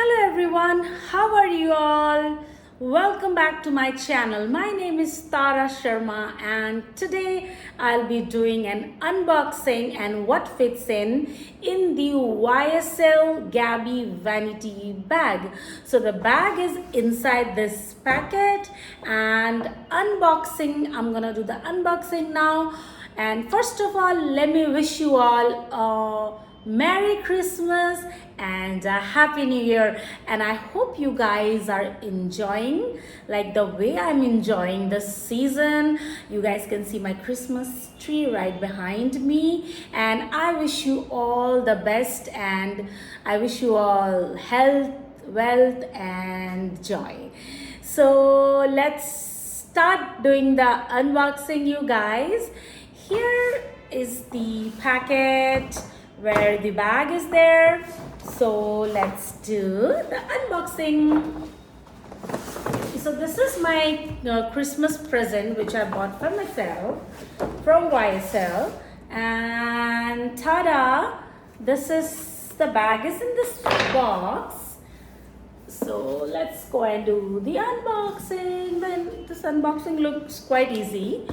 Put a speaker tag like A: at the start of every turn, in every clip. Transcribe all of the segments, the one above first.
A: Hello everyone, how are you all? Welcome back to my channel. My name is Tara Sharma and today I'll be doing an unboxing and what fits in the Ysl Gaby Vanity Bag. So the bag is inside this packet and I'm gonna do the unboxing now. And first of all, let me wish you all Merry Christmas and a Happy New Year, and I hope you guys are enjoying like the way I'm enjoying this season. You guys can see my Christmas tree right behind me, and I wish you all the best and I wish you all health, wealth and joy. So let's start doing the unboxing, you guys. Here is the packet where the bag is there. So let's do the unboxing. So this is my Christmas present which I bought for myself from YSL, and ta-da, this is the bag is in this box. So let's go and do the unboxing. Then this unboxing looks quite easy.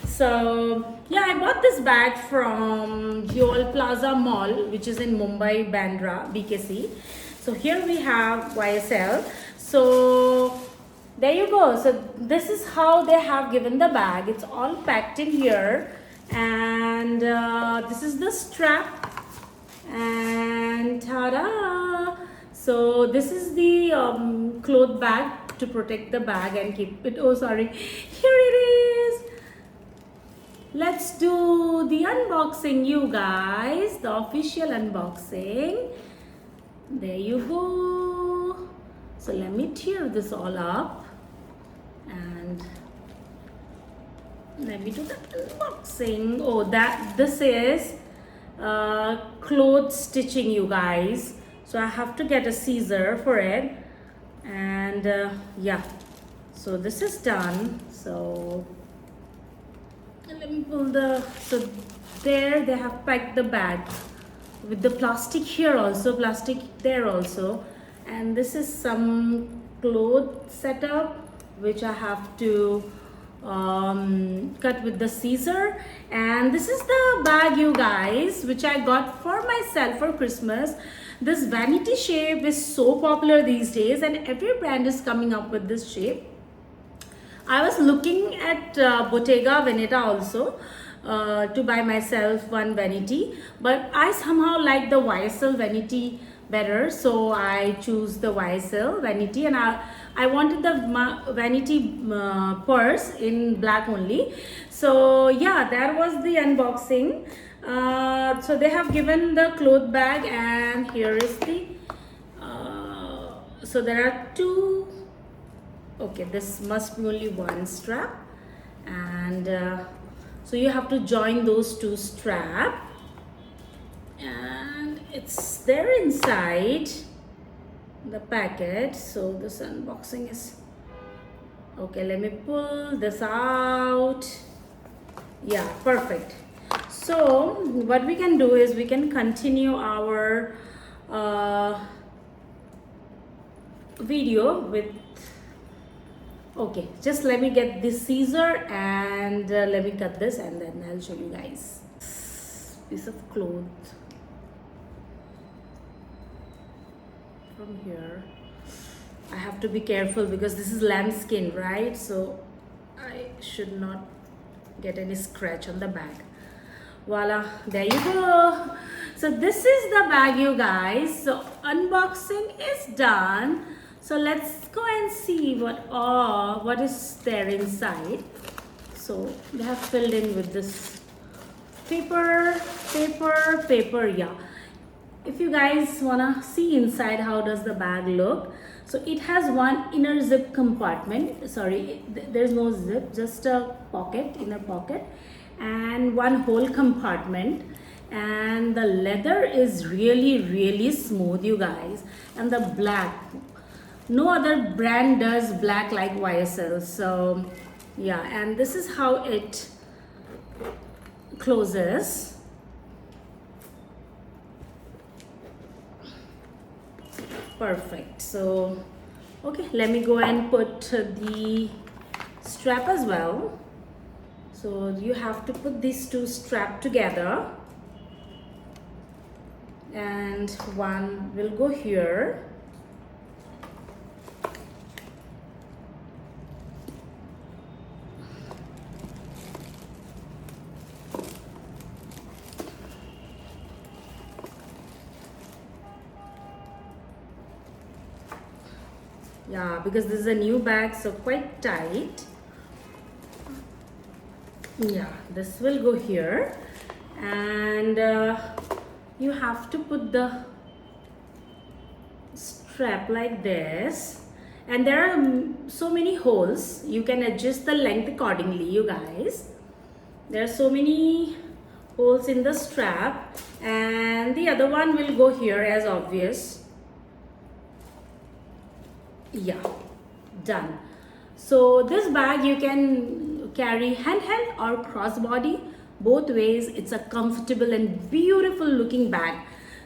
A: So yeah, I bought this bag from Jewel Plaza Mall, which is in Mumbai, Bandra, BKC. So here we have YSL. So there you go. So this is how they have given the bag. It's all packed in here, and this is the strap. And ta-da! So this is the cloth bag to protect the bag and keep it. Oh, sorry. Here it is. Let's do the unboxing, you guys. The official unboxing. There you go. So let me tear this all up and let me do the unboxing. Oh, this is cloth stitching, you guys. So I have to get a scissor for it, and yeah. So this is done. So let me pull so there they have packed the bag with the plastic here also, plastic there also, and this is some cloth setup which I have to cut with the scissor. And this is the bag, you guys, which I got for myself for Christmas. This vanity shape is so popular these days and every brand is coming up with this shape. I was looking at Bottega Veneta also to buy myself one vanity, but I somehow like the YSL vanity better, so I choose the YSL vanity, and I wanted the vanity purse in black only. So yeah, that was the unboxing. So they have given the cloth bag, and here is the so there are two. Okay, this must be only one strap, and so you have to join those two straps, and it's there inside the packet. So this unboxing is okay. Let me pull this out. Yeah, perfect. So what we can do is we can continue our video with. Okay, just let me get this scissor and let me cut this, and then I'll show you guys. Piece of cloth from here. I have to be careful because this is lamb skin, right? So I should not get any scratch on the bag. Voila, there you go. So this is the bag, you guys. So unboxing is done. So let's go and see what is there inside. So they have filled in with this paper. Yeah. If you guys wanna see inside how does the bag look, so it has one inner zip compartment. Sorry, there's no zip, just a pocket, inner pocket, and one whole compartment. And the leather is really smooth, you guys, and the black. No other brand does black like YSL. So yeah, and this is how it closes. Perfect. So okay, let me go and put the strap as well. So you have to put these two strap together, and one will go here. Yeah, because this is a new bag, so quite tight. Yeah, this will go here, and you have to put the strap like this, and there are so many holes. You can adjust the length accordingly, you guys. There are so many holes in the strap, and the other one will go here as obvious. Yeah, done. So this bag you can carry handheld or crossbody, both ways. It's a comfortable and beautiful looking bag.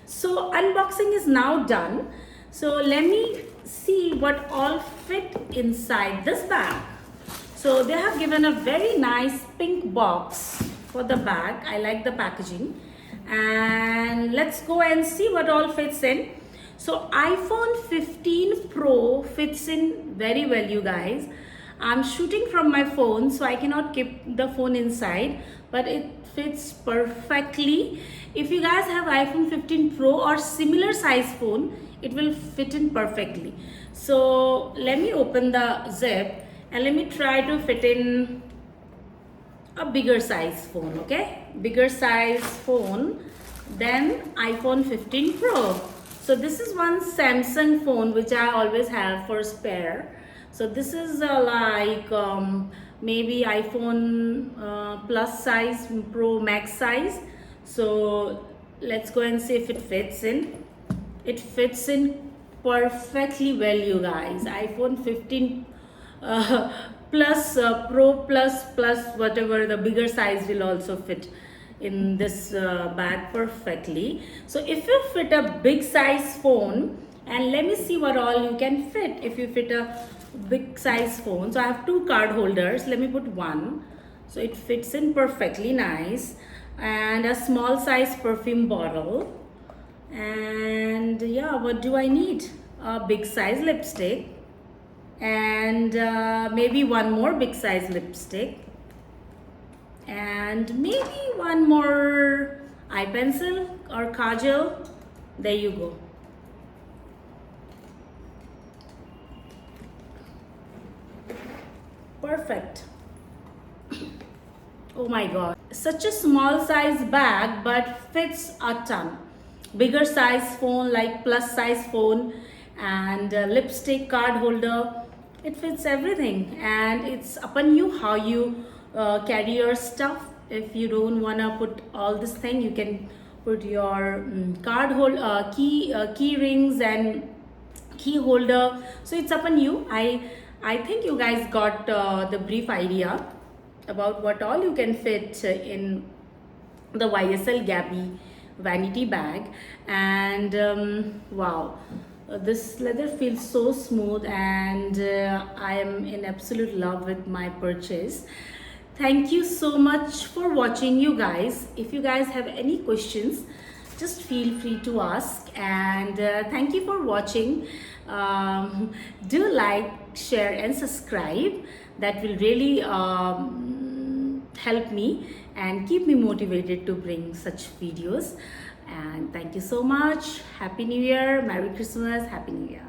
A: So unboxing is now done. So let me see what all fit inside this bag. So they have given a very nice pink box for the bag. I like the packaging, and let's go and see what all fits in. So iPhone 15 Pro fits in very well, you guys. I'm shooting from my phone, so I cannot keep the phone inside, but it fits perfectly. If you guys have iPhone 15 Pro or similar size phone, it will fit in perfectly. So let me open the zip and let me try to fit in a bigger size phone, okay? Bigger size phone than iPhone 15 Pro. So this is one Samsung phone which I always have for spare. So this is like maybe iPhone plus size, Pro Max size. So let's go and see if it fits in. It fits in perfectly well, you guys. iPhone 15 plus Pro plus whatever, the bigger size will also fit in this bag perfectly. So if you fit a big size phone, and let me see what all you can fit if you fit a big size phone. So I have two card holders. Let me put one, so it fits in perfectly nice, and a small size perfume bottle. And yeah, what do I need? A big size lipstick, and maybe one more big size lipstick, and maybe one more eye pencil or kajal. There you go. Perfect. Oh my god, such a small size bag but fits a ton. Bigger size phone, like plus size phone, and lipstick, card holder, it fits everything. And it's upon you how you carry your stuff. If you don't want to put all this thing, you can put your card hold key rings and key holder. So it's upon you. I think you guys got the brief idea about what all you can fit in the Ysl Gaby Vanity Bag. And wow, this leather feels so smooth, and I am in absolute love with my purchase. Thank you so much for watching, you guys. If you guys have any questions, just feel free to ask. And thank you for watching. Do like, share and subscribe. That will really help me and keep me motivated to bring such videos. And thank you so much. Happy New Year, Merry Christmas, Happy New Year.